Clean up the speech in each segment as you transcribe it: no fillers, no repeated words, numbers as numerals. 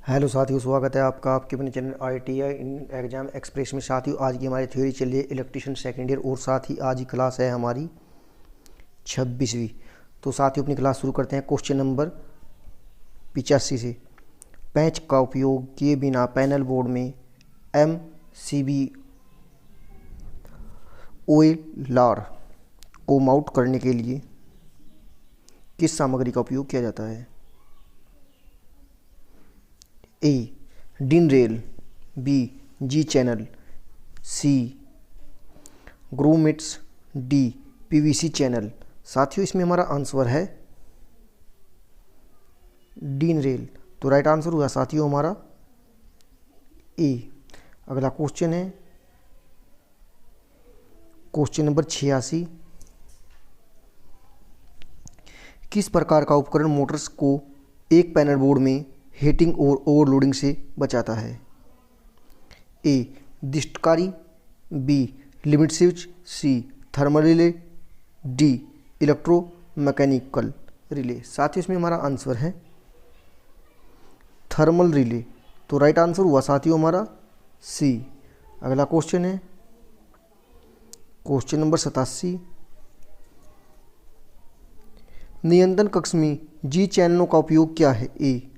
Hello साथियों, स्वागत है आपका आपके अपने channel ITI in exam express में। साथियों, आज की हमारी थ्योरी चल रही है इलेक्ट्रीशियन सेकेंड ईयर और साथ ही आज की क्लास है हमारी 26वीं। तो साथियों, अपनी क्लास शुरू करते हैं क्वेश्चन नंबर 85 से। पेंच का उपयोग किए बिना पैनल बोर्ड में MCB OLR को माउंट करने के लिए किस सामग्री का उपयोग किया जाता है? ए डिन रेल, बी जी चैनल, सी ग्रूमेट्स, डी PVC चैनल। साथियों, इसमें हमारा आंसर है डिन रेल। तो राइट आंसर हुआ साथियों हमारा ए। अगला क्वेश्चन है क्वेश्चन नंबर 86। किस प्रकार का उपकरण मोटर्स को एक पैनल बोर्ड में हीटिंग और ओवरलोडिंग से बचाता है? ए दीष्टकारी, B limit switch, C thermal relay, D electromechanical relay. साथ ही इसमें हमारा आंसर है थर्मल रिले। तो राइट आंसर हुआ साथियों हमारा सी। अगला क्वेश्चन है क्वेश्चन नंबर 87। नियंत्रण कक्ष में जी चैनलों का उपयोग क्या है? ए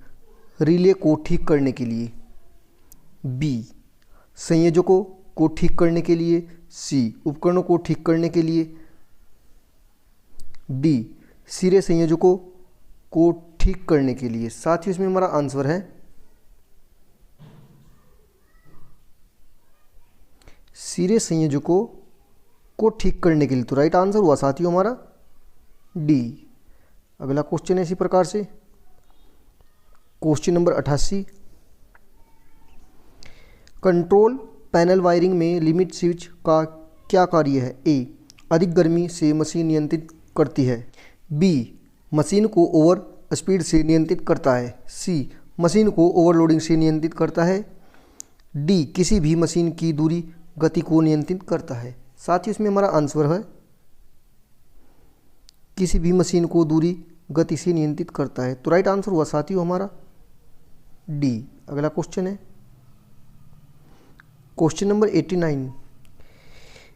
रिले को ठीक करने के लिए, बी संयोजकों को ठीक करने के लिए, सी उपकरणों को ठीक करने के लिए, डी सिरे संयोजकों को ठीक करने के लिए। साथ ही इसमें हमारा आंसर है सिरे संयोजकों को ठीक करने के लिए। तो राइट आंसर हुआ साथियों हमारा डी। अगला क्वेश्चन है इसी प्रकार से question number 88। Control panel wiring में लिमिट स्विच का क्या कार्य है? ए अधिक गर्मी से मशीन नियंत्रित करती है, बी मशीन को ओवर स्पीड से नियंत्रित करता है, सी मशीन को ओवरलोडिंग से नियंत्रित करता है, डी किसी भी मशीन की दूरी गति को नियंत्रित करता है। साथ ही इसमें हमारा आंसर है किसी भी मशीन को दूरी गति से नियंत्रित करता है। तो राइट आंसर हुआ साथियों हमारा डी। अगला क्वेश्चन है क्वेश्चन नंबर 89।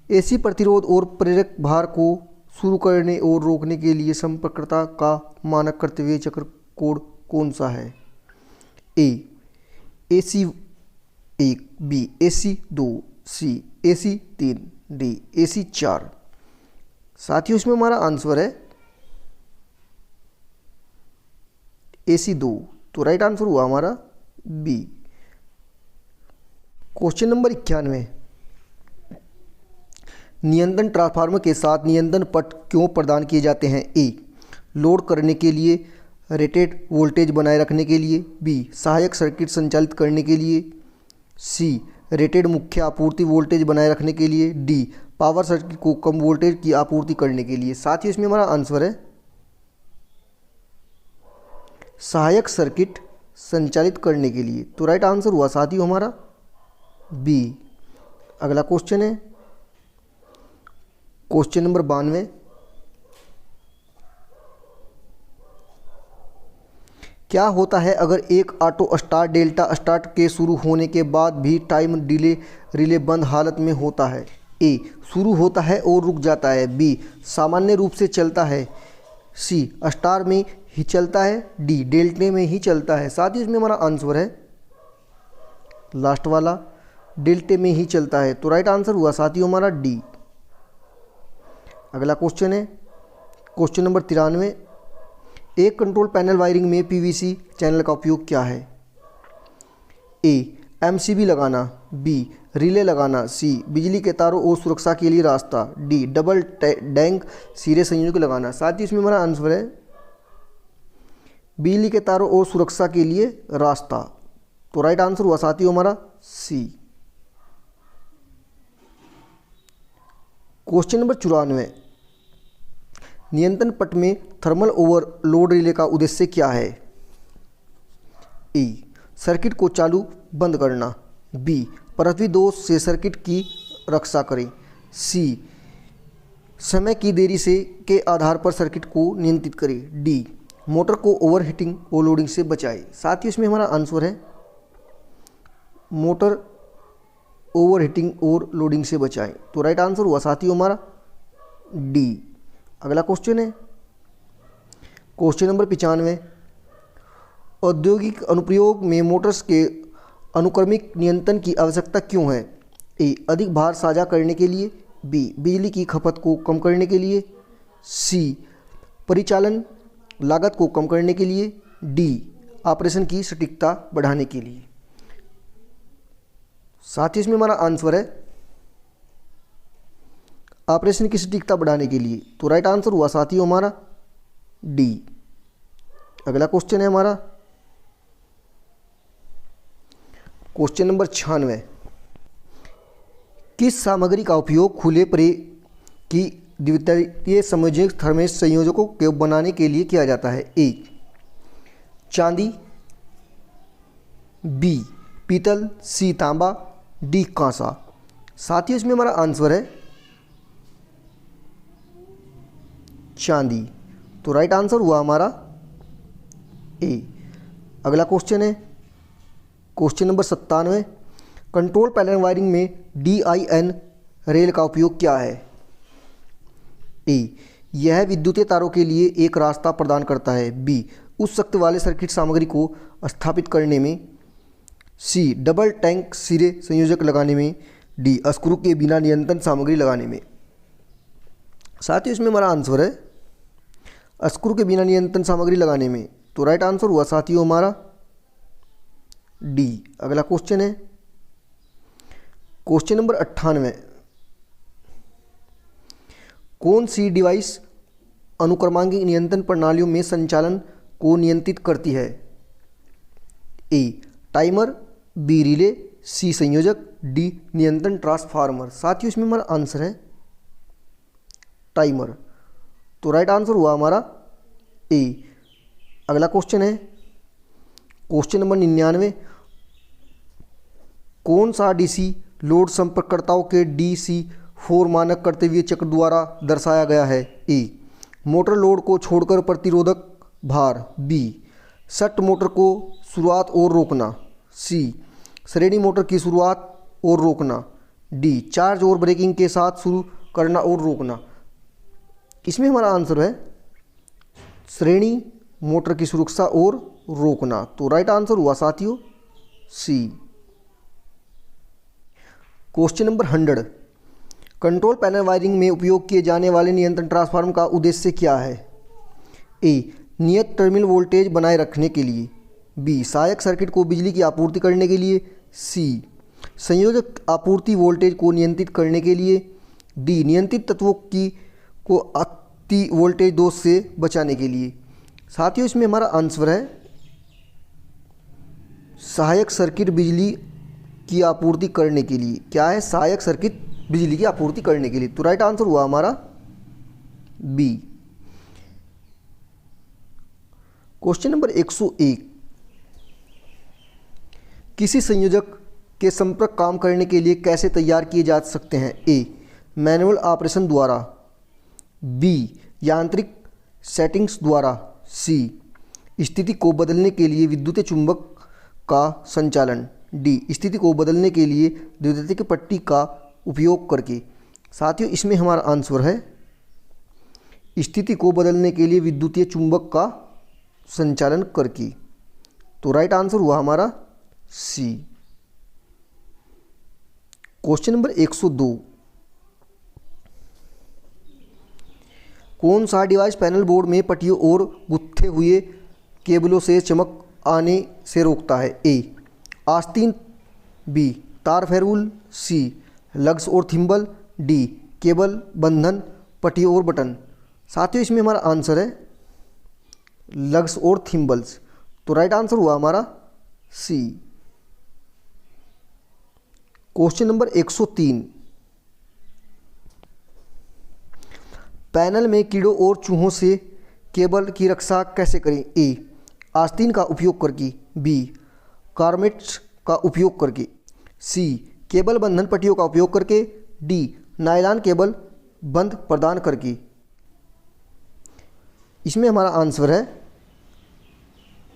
AC प्रतिरोध और प्रेरक भार को शुरू करने और रोकने के लिए संपर्कता का मानक कर्तव्य चक्र कोड कौन सा है? ए AC1, बी AC2, सी AC3, डी AC4। साथियों, इसमें हमारा आंसर है AC2। तो राइट आंसर हुआ हमारा बी। Question number 91। नियंत्रण ट्रांसफार्मर के साथ नियंत्रण पट क्यों प्रदान किए जाते हैं? ए लोड करने के लिए, रेटेड वोल्टेज बनाए रखने के लिए, बी सहायक सर्किट संचालित करने के लिए, सी रेटेड मुख्य आपूर्ति वोल्टेज बनाए रखने के लिए, डी पावर सर्किट को कम वोल्टेज की आपूर्ति करने के लिए। साथ ही इसमें हमारा आंसर है सहायक सर्किट संचालित करने के लिए। तो राइट आंसर हुआ साथियों हमारा बी। अगला क्वेश्चन है क्वेश्चन नंबर 92। क्या होता है अगर एक ऑटो स्टार्ट डेल्टा स्टार्ट के शुरू होने के बाद भी टाइम डिले रिले बंद हालत में होता है? ए शुरू होता है और रुक जाता है, बी सामान्य रूप से चलता है, सी स्टार में ही चलता है, डी डेल्टे में ही चलता है। साथ ही इसमें हमारा आंसर है लास्ट वाला, डेल्टे में ही चलता है। तो राइट आंसर हुआ साथियों हमारा डी। अगला क्वेश्चन है क्वेश्चन नंबर 93। एक कंट्रोल पैनल वायरिंग में PVC चैनल का उपयोग क्या है? ए MCB लगाना, बी रिले लगाना, सी बिजली के तारों और सुरक्षा के लिए रास्ता, डी डबल डैंक सिरे संयोजक लगाना। साथ ही इसमें हमारा आंसर है बिजली के तारों और सुरक्षा के लिए रास्ता। तो राइट आंसर हुआ साथियों हमारा सी। Question number 94। नियंत्रण पट में थर्मल ओवरलोड रिले का उद्देश्य क्या है? ए सर्किट को चालू बंद करना, बी पृथ्वी दोष से सर्किट की रक्षा करें, सी समय की देरी से के आधार पर सर्किट को नियंत्रित करें, डी मोटर को ओवरहीटिंग और लोडिंग से बचाए। साथ ही इसमें हमारा आंसर है मोटर ओवरहीटिंग और लोडिंग से बचाएं। तो राइट आंसर हुआ साथियों हमारा डी। अगला क्वेश्चन है क्वेश्चन नंबर 95। औद्योगिक अनुप्रयोग में मोटर्स के अनुक्रमिक नियंत्रण की आवश्यकता क्यों है? ए, अधिक भार साझा करने के लिए, बी, बिजली की खपत को कम करने के लिए, सी, परिचालन लागत को कम करने के लिए, डी, ऑपरेशन की सटीकता बढ़ाने के लिए। साथ ही इसमें हमारा आंसर है ऑपरेशन की सटीकता बढ़ाने के लिए। तो राइट आंसर हुआ साथियों हमारा डी। अगला क्वेश्चन है हमारा क्वेश्चन नंबर 96। किस सामग्री का उपयोग खुले परे की द्वितीय समयोजित थर्मेश संयोजकों को बनाने के लिए किया जाता है? ए, चांदी, बी, पीतल, सी, तांबा, डी, कांसा। साथियों इसमें हमारा आंसर है चांदी। तो राइट आंसर हुआ हमारा ए। अगला क्वेश्चन है question number 97। Control panel wiring में DIN रेल का उपयोग क्या है? ए, यह विद्युतीय तारों के लिए एक रास्ता प्रदान करता है। बी, उच्च शक्ति वाले सर्किट सामग्री को स्थापित करने में। सी, डबल टैंक सिरे संयोजक लगाने में। डी, स्क्रू के बिना नियंत्रण सामग्री लगाने में। साथियों इसमें हमारा आंसर है स्क्रू के बिना नियंत्रण सामग्री लगाने में। तो राइट आंसर हुआ साथियों हमारा डी। अगला क्वेश्चन है क्वेश्चन नंबर 98। कौन सी डिवाइस अनुक्रमांकित नियंत्रण प्रणालियों में संचालन को नियंत्रित करती है? ए, टाइमर, बी, रिले, सी, संयोजक, डी, नियंत्रण ट्रांसफार्मर। साथियों इसमें हमारा आंसर है टाइमर। तो राइट आंसर हुआ हमारा ए। अगला क्वेश्चन है क्वेश्चन नंबर 99। कौन सा डीसी लोड संपर्ककर्ताओं के DC4 मानक कर्तव्य चक्र द्वारा दर्शाया गया है? ए, मोटर लोड को छोड़कर प्रतिरोधक भार। बी, शंट मोटर को शुरुआत और रोकना। सी, श्रेणी मोटर की शुरुआत और रोकना। डी, चार्ज और ब्रेकिंग के साथ शुरू करना और रोकना। इसमें हमारा आंसर है श्रेणी मोटर की सुरक्षा और रोकना। तो राइट आंसर हुआ साथियों C. Question number 100। Control panel wiring में उपयोग किए जाने वाले नियंत्रण ट्रांसफार्मर का उद्देश्य क्या है? ए, नियत टर्मिनल वोल्टेज बनाए रखने के लिए। बी, सहायक सर्किट को बिजली की आपूर्ति करने के लिए। सी, संयोजक आपूर्ति वोल्टेज को नियंत्रित करने के लिए। डी, नियंत्रित तत्वों को अति वोल्टेज दोष से बचाने के लिए। साथियों इसमें हमारा आंसर है सहायक सर्किट बिजली की आपूर्ति करने के लिए। क्या है? सहायक सर्किट बिजली की आपूर्ति करने के लिए। तो राइट आंसर हुआ हमारा बी। Question number 101। किसी संयोजक के संपर्क काम करने के लिए कैसे तैयार किए जा सकते हैं? ए, मैनुअल ऑपरेशन द्वारा। बी, यांत्रिक सेटिंग्स द्वारा। सी, स्थिति को बदलने के लिए विद्युतीय चुंबक का संचालन। डी, स्थिति को बदलने के लिए विद्युतीय पट्टी का उपयोग करके। साथियों इसमें हमारा आंसर है स्थिति को बदलने के लिए विद्युतीय चुंबक का संचालन करके। तो राइट आंसर हुआ हमारा सी। Question number 102। कौन सा डिवाइस पैनल बोर्ड में पट्टियों और गुत्थे हुए केबलों से चमक आने से रोकता है? ए, आस्तीन। बी, तार फेरूल। सी, लग्स और थिम्बल। डी, केबल बंधन पट्टी और बटन। साथियों इसमें हमारा आंसर है लग्स और थिम्बल्स। तो राइट आंसर हुआ हमारा सी। Question number 103। पैनल में कीड़ों और चूहों से केबल की रक्षा कैसे करें? ए, आस्तीन का उपयोग करके। बी, कार्मेट्स का उपयोग करके। सी, केबल बंधन पट्टियों का उपयोग करके। डी, नायलॉन केबल बंध प्रदान करके। इसमें हमारा आंसर है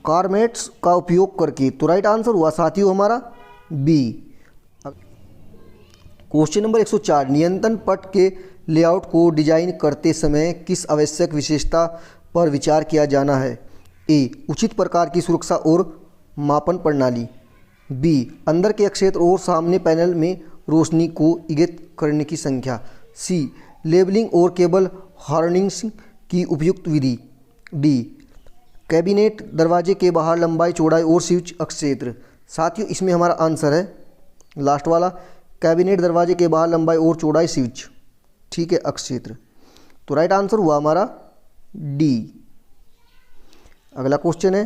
कार्मेट्स का उपयोग करके। तो राइट आंसर हुआ साथियों हमारा बी। क्वेश्चन नंबर 104, नियंत्रण पट के लेआउट को डिजाइन करते समय किस आवश्यक विशेषता पर विचार किया जाना है? ए, उचित प्रकार की सुरक्षा और मापन प्रणाली। बी, अंदर के क्षेत्र और सामने पैनल में रोशनी को इंगित करने की संख्या। सी, लेबलिंग और केबल हार्नेसिंग की उपयुक्त विधि। डी, कैबिनेट दरवाजे के बाहर लंबाई चौड़ाई और स्विच क्षेत्र। साथियों इसमें हमारा आंसर है लास्ट वाला, कैबिनेट दरवाजे के बाहर लंबाई और चौड़ाई स्विच, ठीक है, क्षेत्र। तो राइट आंसर हुआ हमारा डी। अगला क्वेश्चन है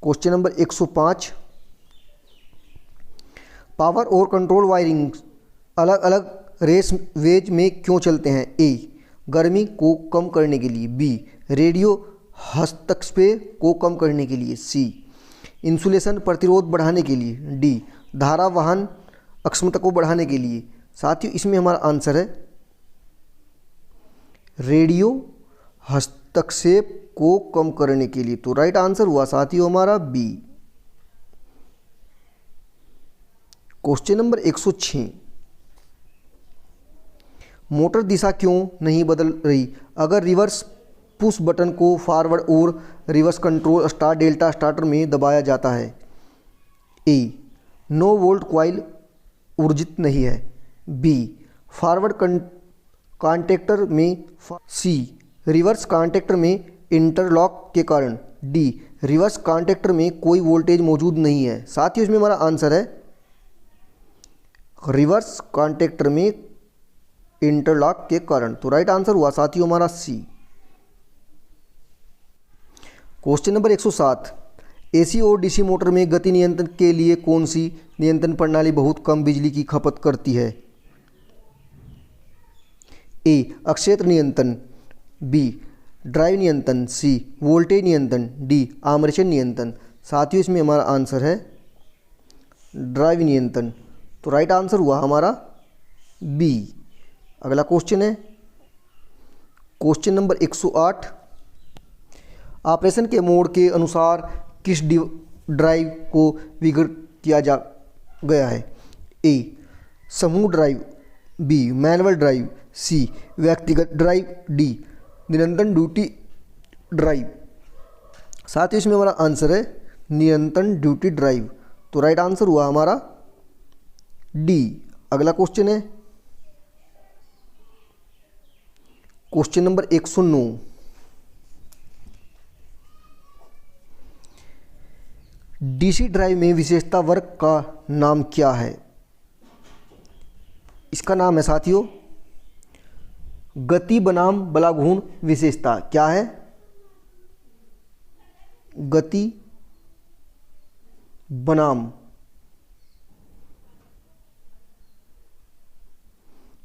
क्वेश्चन नंबर 105, पावर और कंट्रोल वायरिंग अलग अलग रेस वेज में क्यों चलते हैं? ए, गर्मी को कम करने के लिए। बी, रेडियो हस्तक्षेप को कम करने के लिए। सी, इंसुलेशन प्रतिरोध बढ़ाने के लिए। डी, धारा वहन अक्षमता को बढ़ाने के लिए। साथियों इसमें हमारा आंसर है रेडियो हस्तक्षेप को कम करने के लिए। तो राइट आंसर हुआ साथियों हमारा बी। क्वेश्चन नंबर 106, मोटर दिशा क्यों नहीं बदल रही अगर रिवर्स पुश बटन को फॉरवर्ड और reverse control star delta starter में दबाया जाता है? ए, 9 वोल्ट कॉइल ऊर्जित नहीं है। बी, फॉरवर्ड कॉन्टैक्टर में। सी, रिवर्स कॉन्टैक्टर में इंटरलॉक के कारण। डी, रिवर्स कॉन्टैक्टर में कोई वोल्टेज मौजूद नहीं है। साथियों इसमें हमारा आंसर है रिवर्स कॉन्टैक्टर में इंटरलॉक के कारण। तो राइट आंसर हुआ साथियों हमारा सी। क्वेश्चन नंबर 107, एसी और डीसी मोटर में गति नियंत्रण के लिए कौन सी नियंत्रण प्रणाली बहुत कम बिजली की खपत करती है? ए, क्षेत्र नियंत्रण। बी, ड्राइव नियंत्रण। सी, वोल्टेज नियंत्रण। डी, आर्मेचर नियंत्रण। साथियों इसमें हमारा आंसर है ड्राइव नियंत्रण। तो राइट आंसर हुआ हमारा बी। अगला क्वेश्चन है क्वेश्चन नंबर 108, ऑपरेशन के मोड के अनुसार किस ड्राइव को विघटित किया जा गया है? ए, समूह drive. B, manual drive. C, व्यक्तिगत ड्राइव। डी, निरंतर ड्यूटी ड्राइव। साथ ही इसमें हमारा आंसर है निरंतर ड्यूटी ड्राइव। तो राइट आंसर हुआ हमारा डी। अगला क्वेश्चन है क्वेश्चन नंबर 109, डीसी ड्राइव में विशेषता वर्ग का नाम क्या है? इसका नाम है साथियों गति बनाम बलाघूर्ण विशेषता। क्या है? गति बनाम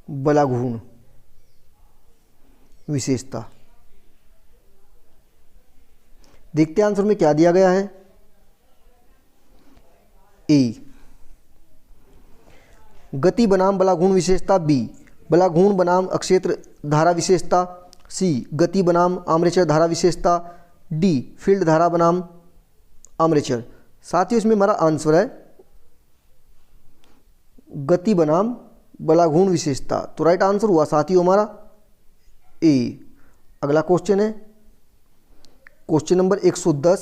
बलाघूर्ण विशेषता। देखते हैं आंसर में क्या दिया गया है। ए, गति बनाम बलाघूर्ण विशेषता। बी, बलाघूर्ण बनाम अक्षेत्र धारा विशेषता। सी, गति बनाम आर्मेचर धारा विशेषता। डी, फील्ड धारा बनाम आर्मेचर। साथियों इसमें हमारा आंसर है गति बनाम बलाघूर्ण विशेषता। तो राइट आंसर हुआ साथियों हमारा ए। अगला क्वेश्चन है क्वेश्चन नंबर 110,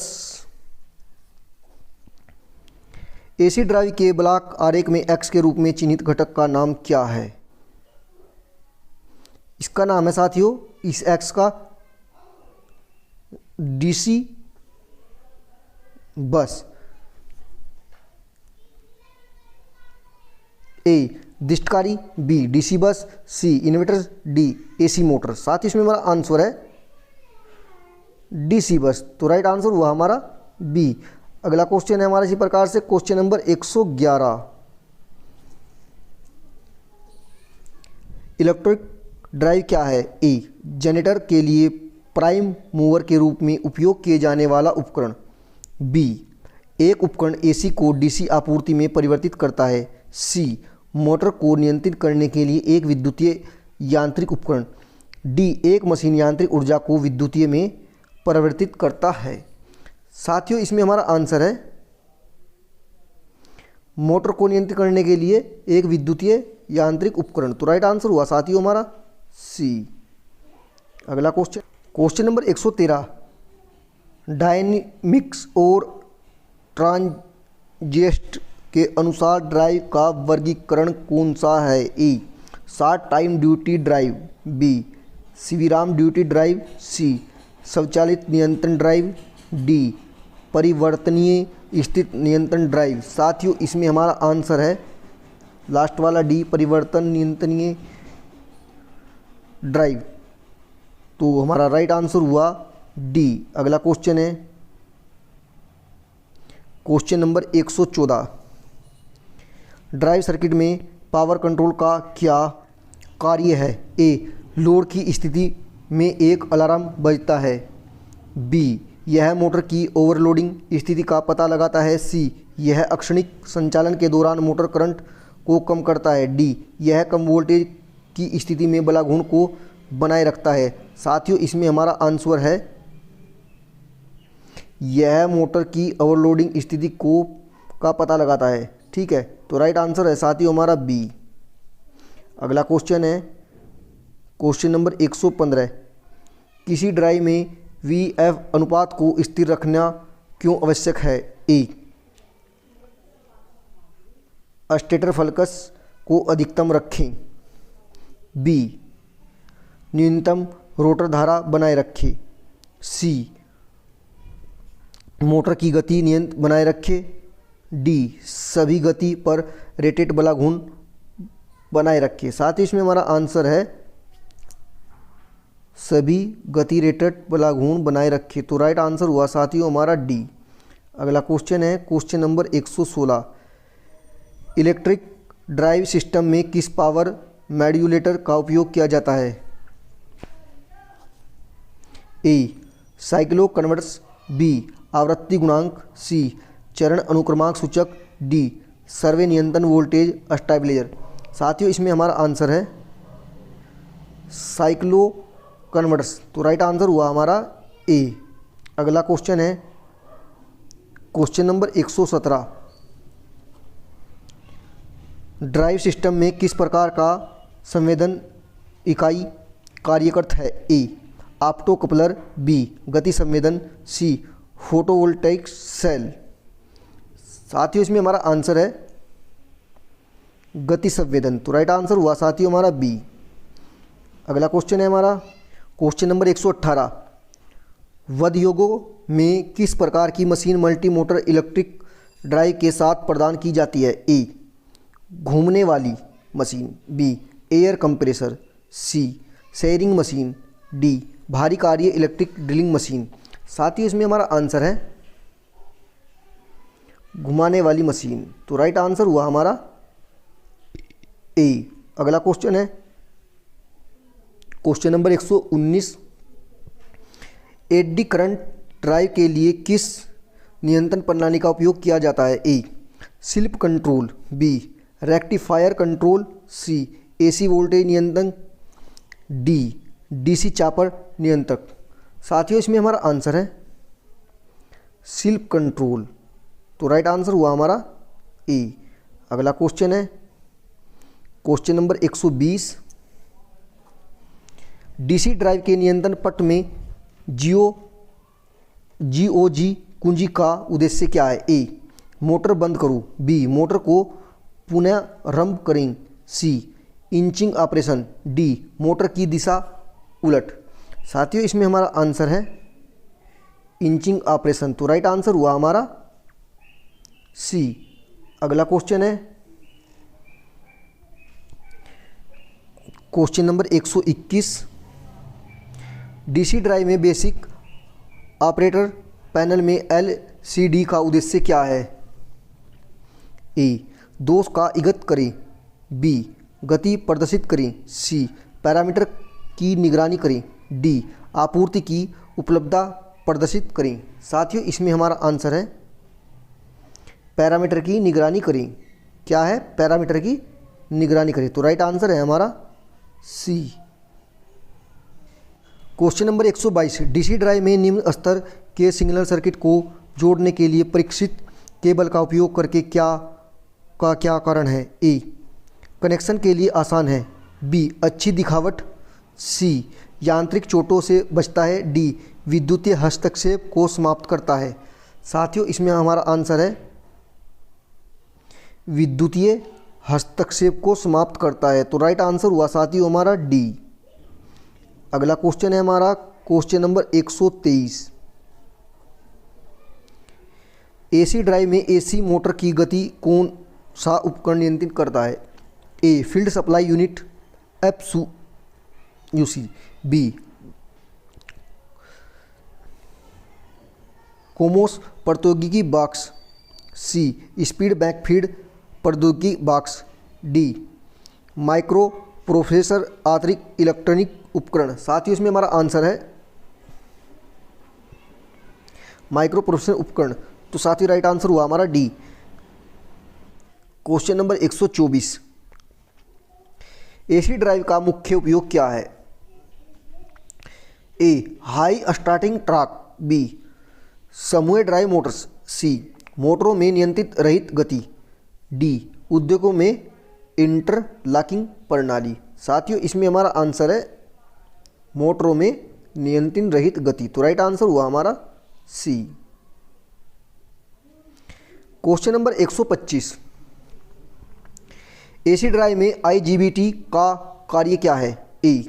एसी ड्राइव के ब्लॉक आरेख में एक्स के रूप में चिन्हित घटक का नाम क्या है? इसका नाम है साथियों इस एक्स का डीसी बस। ए, दिष्टकारी। B, DC bus. सी, इन्वर्टर। D, AC motor. साथ ही इसमें हमारा आंसर है डीसी बस। तो राइट आंसर हुआ हमारा बी। अगला क्वेश्चन है हमारा इसी प्रकार से क्वेश्चन नंबर 111, इलेक्ट्रिक ड्राइव क्या है? ए, जनरेटर के लिए प्राइम मूवर के रूप में उपयोग किए जाने वाला उपकरण। बी, एक उपकरण एसी को डीसी आपूर्ति में परिवर्तित करता है। सी, मोटर को नियंत्रित करने के लिए एक विद्युतीय यांत्रिक उपकरण। डी, एक मशीन यांत्रिक ऊर्जा को विद्युतीय में परिवर्तित करता है। साथियों इसमें हमारा आंसर है मोटर को नियंत्रित करने के लिए एक विद्युतीय यांत्रिक उपकरण। तो राइट आंसर हुआ साथियों हमारा सी। अगला क्वेश्चन, क्वेश्चन नंबर 113, डायनेमिक्स और ट्रांजिएंट के अनुसार ड्राइव का वर्गीकरण कौन सा है? A short time duty drive, B शिविराम ड्यूटी ड्राइव, सी स्वचालित नियंत्रण ड्राइव, डी परिवर्तनीय स्थिति नियंत्रण ड्राइव। साथियों इसमें हमारा आंसर है लास्ट वाला डी परिवर्तन नियंत्रणीय ड्राइव। तो हमारा राइट आंसर हुआ डी। अगला क्वेश्चन है क्वेश्चन नंबर 114, ड्राइव सर्किट में पावर कंट्रोल का क्या कार्य है? ए लोड की स्थिति में एक अलार्म बजता है, बी यह मोटर की ओवरलोडिंग स्थिति का पता लगाता है, सी यह अक्षणिक संचालन के दौरान मोटर करंट को कम करता है, डी यह कम वोल्टेज की स्थिति में बलाघूर्ण को बनाए रखता है। साथियों इसमें हमारा आंसर है यह मोटर की ओवरलोडिंग स्थिति को का पता लगाता है। ठीक है, तो राइट आंसर है साथियों हमारा बी। अगला क्वेश्चन है क्वेश्चन नंबर 115, किसी ड्राइव में VF अनुपात को स्थिर रखना क्यों आवश्यक है? ए स्टेटर फ्लक्स को अधिकतम रखें, बी न्यूनतम रोटर धारा बनाए रखें, सी मोटर की गति नियंत्रित बनाए रखे, डी सभी गति पर रेटेड बलाघूर्ण बनाए रखे। साथ ही इसमें हमारा आंसर है सभी गति रेटेड बलाघूर्ण बनाए रखे। तो राइट आंसर हुआ साथियों हमारा डी। अगला क्वेश्चन है question number 116, electric drive system में किस पावर मॉड्यूलेटर का उपयोग किया जाता है? ए साइक्लो कन्वर्टर्स, बी आवृत्ति गुणांक, सी चरण अनुक्रमांक सूचक, डी सर्वे नियंत्रण वोल्टेज स्टेबलाइजर। साथियों इसमें हमारा आंसर है साइक्लो कन्वर्टर्स। तो राइट आंसर हुआ हमारा ए। अगला क्वेश्चन है क्वेश्चन नंबर 117, ड्राइव सिस्टम में किस प्रकार का संवेदन इकाई कार्यरत है? ए ऑप्टो कपलर, बी गति संवेदन, सी फोटोवोल्टाइक सेल। साथियों इसमें हमारा आंसर है गति संवेदन। तो राइट आंसर हुआ साथियों हमारा बी। अगला क्वेश्चन है हमारा क्वेश्चन नंबर 118, उद्योगों में किस प्रकार की machine multi motor electric drive के साथ प्रदान की जाती है? ए घूमने वाली मशीन, बी एयर कंप्रेसर, सी शेयरिंग मशीन, डी भारी कार्य इलेक्ट्रिक ड्रिलिंग मशीन। साथ ही इसमें हमारा आंसर है घुमाने वाली मशीन। तो राइट आंसर हुआ हमारा ए। अगला क्वेश्चन है question number 119, eddy current drive के लिए किस नियंत्रण प्रणाली का उपयोग किया जाता है? A slip control, B rectifier control, C AC voltage नियंत्रण, डी डीसी चापर नियंत्रक। साथियों इसमें हमारा आंसर है स्लिप कंट्रोल। तो राइट आंसर हुआ हमारा ए। अगला क्वेश्चन है क्वेश्चन नंबर 120, डीसी ड्राइव के नियंत्रण पट में जीओजी कुंजी का उद्देश्य क्या है? ए मोटर बंद करो, बी मोटर को पुनः आरंभ करें, सी इंचिंग ऑपरेशन, डी मोटर की दिशा उलट। साथियों इसमें हमारा आंसर है इंचिंग ऑपरेशन। तो राइट आंसर हुआ हमारा सी। अगला क्वेश्चन है क्वेश्चन नंबर 121, डीसी ड्राइव में बेसिक ऑपरेटर पैनल में एलसीडी का उद्देश्य क्या है? ए दोष का इंगित करें, बी गति प्रदर्शित करें, सी पैरामीटर की निगरानी करें, डी आपूर्ति की उपलब्धता प्रदर्शित करें। साथियों इसमें हमारा आंसर है पैरामीटर की निगरानी करें। क्या है? पैरामीटर की निगरानी करें। तो राइट आंसर है हमारा C. Question number 122, DC drive में निम्न स्तर के सिग्नल सर्किट को जोड़ने के लिए परीक्षित केबल का उपयोग करके क्या का क्या कारण है? ए, कनेक्शन के लिए आसान है। बी, अच्छी दिखावट। सी, यांत्रिक चोटों से बचता है। डी, विद्युतीय हस्तक्षेप को समाप्त करता है। साथियों, इसमें हमारा आंसर है विद्युतीय हस्तक्षेप को समाप्त करता है। तो राइट आंसर हुआ साथियों हमारा डी। अगला क्वेश्चन है हमारा क्वेश्चन नंबर 123। एसी ड्राइव में एसी मोटर की गति कौन सा उपकरण नियंत्रित करता है? ए, फील्ड सप्लाई यूनिट एफयूसी। बी, कोमोस प्रौद्योगिकी बॉक्स। सी, स्पीड बैकफीड प्रौद्योगिकी बॉक्स। डी, माइक्रो प्रोसेसर आंतरिक इलेक्ट्रॉनिक उपकरण। साथियों, इसमें हमारा आंसर है माइक्रो प्रोसेसर उपकरण। तो साथियों राइट आंसर हुआ हमारा D. Question number 124। AC drive का मुख्य उपयोग क्या है? ए, हाई स्टार्टिंग टॉर्क। बी, समूह ड्राइव मोटर्स। सी, मोटरों में नियंत्रित रहित गति। डी, उद्योगों में इंटरलॉकिंग प्रणाली। साथियों, इसमें हमारा आंसर है मोटरों में नियंत्रण रहित गति। तो राइट आंसर हुआ हमारा C. Question number 125। AC drive में आईजीबीटी का कार्य क्या है? ए,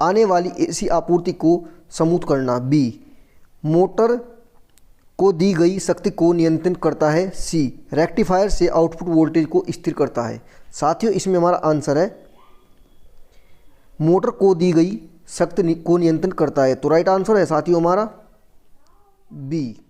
आने वाली एसी आपूर्ति को स्मूथ करना। बी, मोटर को दी गई शक्ति को नियंत्रित करता है। सी, रेक्टिफायर से आउटपुट वोल्टेज को स्थिर करता है। साथियों, इसमें हमारा आंसर है मोटर को दी गई शक्ति को नियंत्रित करता है। तो राइट आंसर है साथियों हमारा बी।